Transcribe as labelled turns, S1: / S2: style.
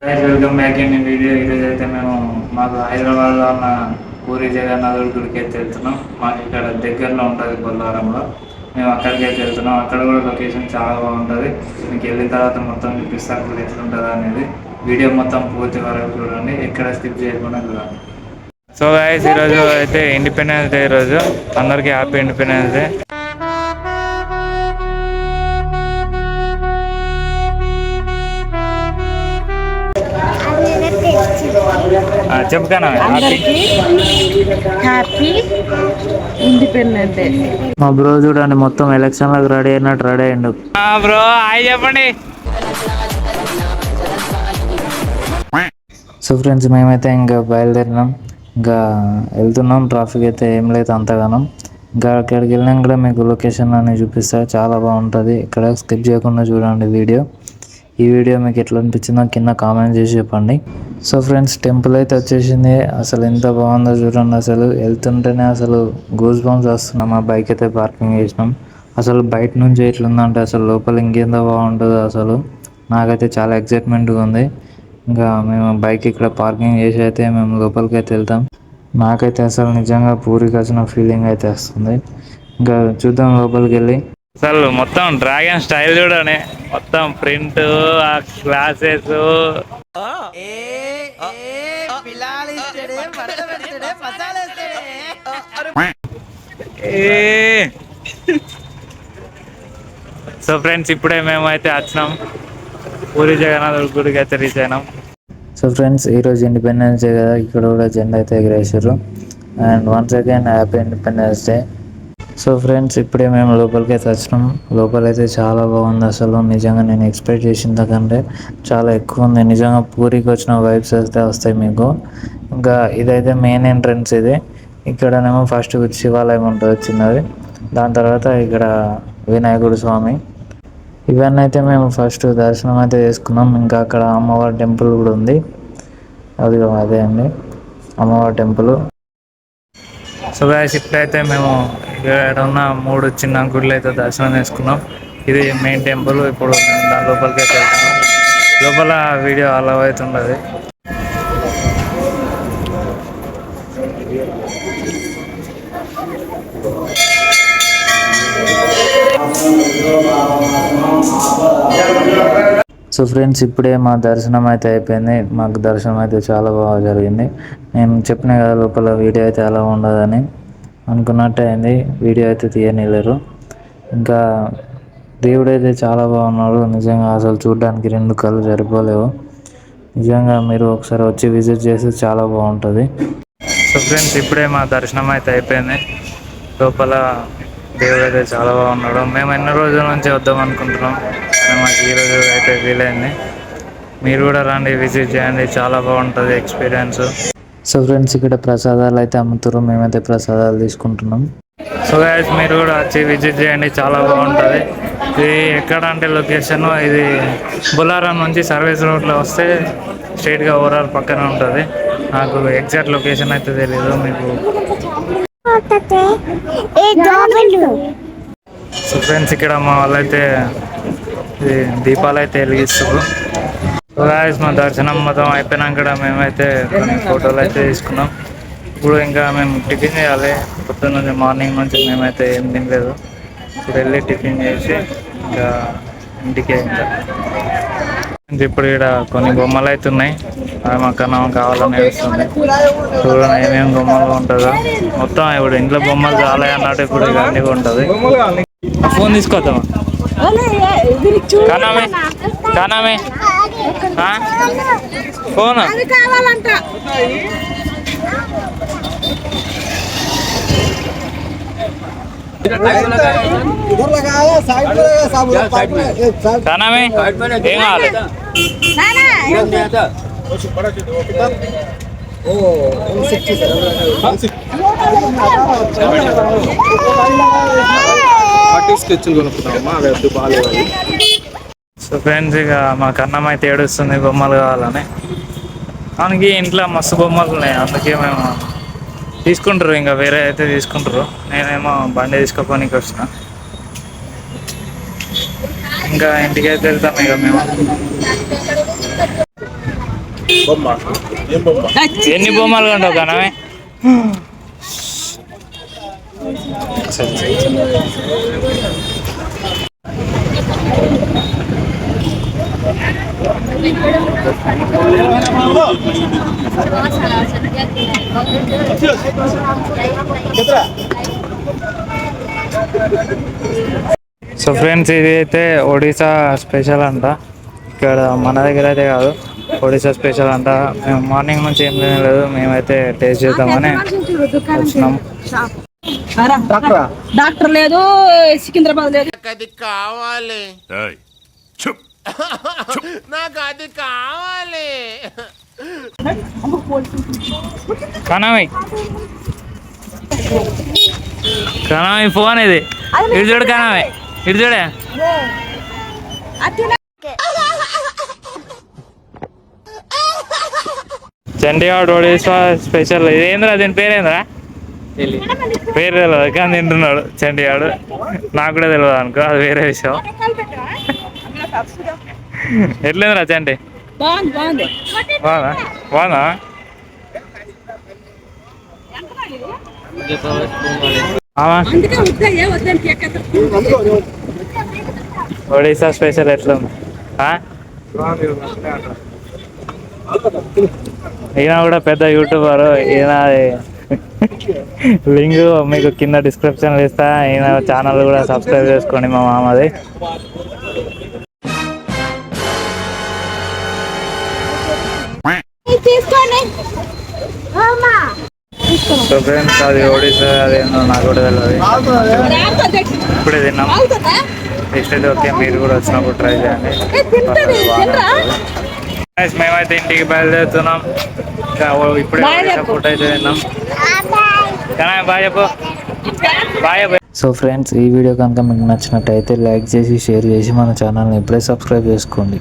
S1: Welcome back in video. ఈరోజు అయితే మేము మాకు హైదరాబాద్లో ఉన్న పూరి జగన్నాథుడి గుడికి అయితే వెళ్తున్నాం. మాకు ఇక్కడ దగ్గరలో ఉంటుంది బొల్లారంలో. మేము అక్కడికి అయితే వెళ్తున్నాం. అక్కడ కూడా లొకేషన్ చాలా బాగుంటుంది. మీకు వెళ్ళిన తర్వాత మొత్తం చూపిస్తాను గుడి ఎట్లుంటుందా అనేది. వీడియో మొత్తం పూర్తి వరకు చూడండి, ఎక్కడ స్కిప్ చేయకుండా చూడండి. సో గైస్, ఈరోజు అయితే ఇండిపెండెన్స్ డే. ఈరోజు అందరికీ హ్యాపీ ఇండిపెండెన్స్ డే. చెప్తాను
S2: హ్యాపీ ఇండిపెండెన్స్ డే.
S1: మా బ్రో చూడండి, మొత్తం ఎలక్షన్లకు రెడీ అయినట్టు రెడీ అయ్యిండు. బ్రో హాయ్ చెప్పండి. సో ఫ్రెండ్స్, మేమైతే ఇంకా బయలుదేరినాం, ఇంకా వెళ్తున్నాం. ట్రాఫిక్ అయితే ఏం లేదు అంతగానం. ఇంకా అక్కడికి వెళ్ళినాక కూడా మీకు లొకేషన్ అని చూపిస్తా, చాలా బాగుంటుంది. ఇక్కడ స్కిప్ చేయకుండా చూడండి వీడియో. ఈ వీడియో మీకు ఎట్లా అనిపించిందో కింద కామెంట్ చేసి చెప్పండి. సో ఫ్రెండ్స్, టెంపుల్ అయితే వచ్చేసింది. అసలు ఎంత బాగుందో చూడండి. అసలు వెళ్తుంటేనే అసలు గూస్ బంప్స్ వస్తున్నాం. మా బైక్ అయితే పార్కింగ్ చేసినాం. అసలు బయట నుంచి ఎట్లుందంటే అసలు లోపల ఇంకేందో బాగుంటుందో. అసలు నాకైతే చాలా ఎక్సైట్మెంట్గా ఉంది. ఇంకా మేము బైక్ ఇక్కడ పార్కింగ్ చేసి అయితే మేము లోపలికి అయితే వెళ్తాం. నాకైతే అసలు నిజంగా పూరికి వచ్చిన ఫీలింగ్ అయితే వస్తుంది. ఇంకా చూద్దాం లోపలికి వెళ్ళి. అసలు మొత్తం డ్రాగన్ స్టైల్ చూడని, మొత్తం ప్రింట్, ఆ గ్లాసెస్. సో ఫ్రెండ్స్, ఇప్పుడే మేము అయితే వచ్చినాం, పూరి జగన్నాథ్ గుడికి అయితే రీచ్ అయినాం. సో ఫ్రెండ్స్, ఈరోజు ఇండిపెండెన్స్ డే కదా, ఇక్కడ కూడా జెండా అయితే ఎగరేసారు. And once again happy independence day. So friends, ఇప్పుడే మేము లోపలికి అయితే వచ్చినాం. లోపలైతే చాలా బాగుంది. అసలు నిజంగా నేను ఎక్స్పెక్ట్ చేసిన దాకంటే చాలా ఎక్కువ ఉంది. నిజంగా పూరికి వచ్చిన వైబ్స్ అయితే వస్తాయి మీకు. ఇంకా ఇదైతే మెయిన్ ఎంట్రన్స్. ఇది ఇక్కడనేమో ఫస్ట్ శివాలయం ఉంటుంది చిన్నది, దాని తర్వాత ఇక్కడ వినాయకుడు స్వామి. ఇవన్నీ అయితే మేము ఫస్ట్ దర్శనం అయితే చేసుకున్నాం. ఇంకా అక్కడ అమ్మవారి టెంపుల్ కూడా ఉంది. అదే అండి అమ్మవారి టెంపుల్. సో గైస్, ఇప్పుడైతే మేము ఇక్కడ ఉన్న 3 చిన్న గుళ్ళు అయితే దర్శనం చేసుకున్నాం. ఇది మెయిన్ టెంపుల్. ఇప్పుడు దాని లోపలికి అయితే వెళ్తున్నాం. లోపల వీడియో అలా అయితే ఉండదు. సో ఫ్రెండ్స్, ఇప్పుడే మా దర్శనం అయితే అయిపోయింది. మాకు దర్శనం అయితే చాలా బాగా జరిగింది. నేను చెప్పిన కదా లోపల వీడియో అయితే అలా ఉండదని, అనుకున్నట్టే అయింది. వీడియో అయితే తీయనిలేరు. ఇంకా దేవుడు అయితే చాలా బాగున్నాడు. నిజంగా అసలు చూడడానికి 2 కళ్ళు సరిపోలేవు. నిజంగా మీరు ఒకసారి వచ్చి విజిట్ చేస్తే చాలా బాగుంటుంది. సో ఫ్రెండ్స్, ఇప్పుడే మా దర్శనం అయితే అయిపోయింది. లోపల దేవుడు అయితే చాలా బాగున్నాడు. మేము ఎన్నో రోజుల నుంచి వద్దాం అనుకుంటున్నాం, మాకు ఈరోజు అయితే వీలైంది. మీరు కూడా రండి, విజిట్ చేయండి, చాలా బాగుంటుంది ఎక్స్పీరియన్స్. సో ఫ్రెండ్స్, ఇక్కడ ప్రసాదాలు అయితే అమ్ముతారు. మేమైతే ప్రసాదాలు తీసుకుంటున్నాం. సో గైస్, మీరు కూడా వచ్చి విజిట్ చేయండి, చాలా బాగుంటుంది. ఇది ఎక్కడ అంటే లొకేషన్ ఇది బొల్లారం నుంచి సర్వీస్ రోడ్లో వస్తే స్ట్రైట్గా ఓవరాల్ పక్కన ఉంటుంది. నాకు ఎగ్జాక్ట్ లొకేషన్ అయితే తెలియదు మీకు. సో ఫ్రెండ్స్, ఇక్కడ మా వాళ్ళైతే దీపాలు అయితే వెలిగిస్తారు. సో గాయ్స్, మా దర్శనం మొత్తం అయిపోయినాక మేమైతే కొన్ని ఫోటోలు అయితే తీసుకున్నాం. ఇప్పుడు ఇంకా మేము టిఫిన్ చేయాలి. పొద్దున్న నుంచి మార్నింగ్ నుంచి మేమైతే ఏం తినలేదు. ఇప్పుడు వెళ్ళి టిఫిన్ చేసి ఇంకా ఇంటికి ఇప్పుడు ఇక్కడ కొన్ని బొమ్మలు అయితే ఉన్నాయి. అవి మాకన్నా కావాలని ఏడుస్తుంది. చూడండి ఏమేమి బొమ్మలు ఉంటుందో. మొత్తం ఇప్పుడు ఇంట్లో బొమ్మలు చాలా అన్నట్టు ఇప్పుడు ఇక అన్నీ ఉంటుంది. ఫోన్ తీసుకోద్దామా? కానామే కానామే ఫోన్ కానామే ఏం కావాలి? సో ఫ్రెండ్స్, ఇక మా కన్నం అయితే ఏడుస్తుంది బొమ్మలు కావాలని. మనకి ఇంట్లో మస్తు బొమ్మలు ఉన్నాయి, అందుకే మేము తీసుకుంటారు. ఇంకా వేరే అయితే తీసుకుంటారు. నేనేమో బండి తీసుకోపోనికి వచ్చిన. ఇంకా ఇంటికి అయితే వెళ్తాం ఇక మేము. ఎన్ని బొమ్మలు కొంటావు కనమే? సో ఫ్రెండ్స్, ఇది అయితే ఒడిశా స్పెషల్ అంట. ఇక్కడ మన దగ్గర అయితే కాదు, ఒడిశా స్పెషల్ అంట. మేము మార్నింగ్ నుంచి ఏం తినలేదు, మేమైతే టేస్ట్ చేద్దామని వచ్చినాం.
S2: డాక్టర్ లేదు, సికింద్రాబాద్ లేదు.
S3: అది కావాలి, నాకు అది కావాలి.
S1: కనమై కనమై ఫోన్ ఇది, ఇటు చూడు కనమై, ఇటు చూడే. చండీగఢ్ ఒడిశా స్పెషల్. ఇదేంద్రా, దీని పేరేంద్రా? పేరు తెలియదు కానీ తింటున్నాడు చండీగఢ్. నాకు కూడా తెలియదు అనుకో, అది వేరే విషయం. ఎట్లేదురా చండి? బాగుందా? బాగుందా? ఒడిశా స్పెషల్ ఎట్లుంది? ఈయన కూడా పెద్ద యూట్యూబర్. ఈయన లింక్ మీకు కింద డిస్క్రిప్షన్ ఇస్తా. ఈయన ఛానల్ కూడా సబ్స్క్రైబ్ చేసుకోండి, మా మామది. సో ఫ్రెండ్స్, అది ఒడిశా అదేందో నాకు కూడా తెలియదు. ఇప్పుడే తిన్నాం. టేస్ట్ అయితే ఓకే, మీరు కూడా వచ్చినప్పుడు ట్రై చేయండి. మేమైతే ఇంటికి బయలుదేరుతున్నాం. ఇప్పుడే ఫుడ్ అయితే తిన్నాం. బాయ్ చెప్పు. బాయ్. సో ఫ్రెండ్స్, ఈ వీడియో కనుక మీకు నచ్చినట్టయితే లైక్ చేసి, షేర్ చేసి మన ఛానల్ని ఇప్పుడే సబ్స్క్రైబ్ చేసుకోండి.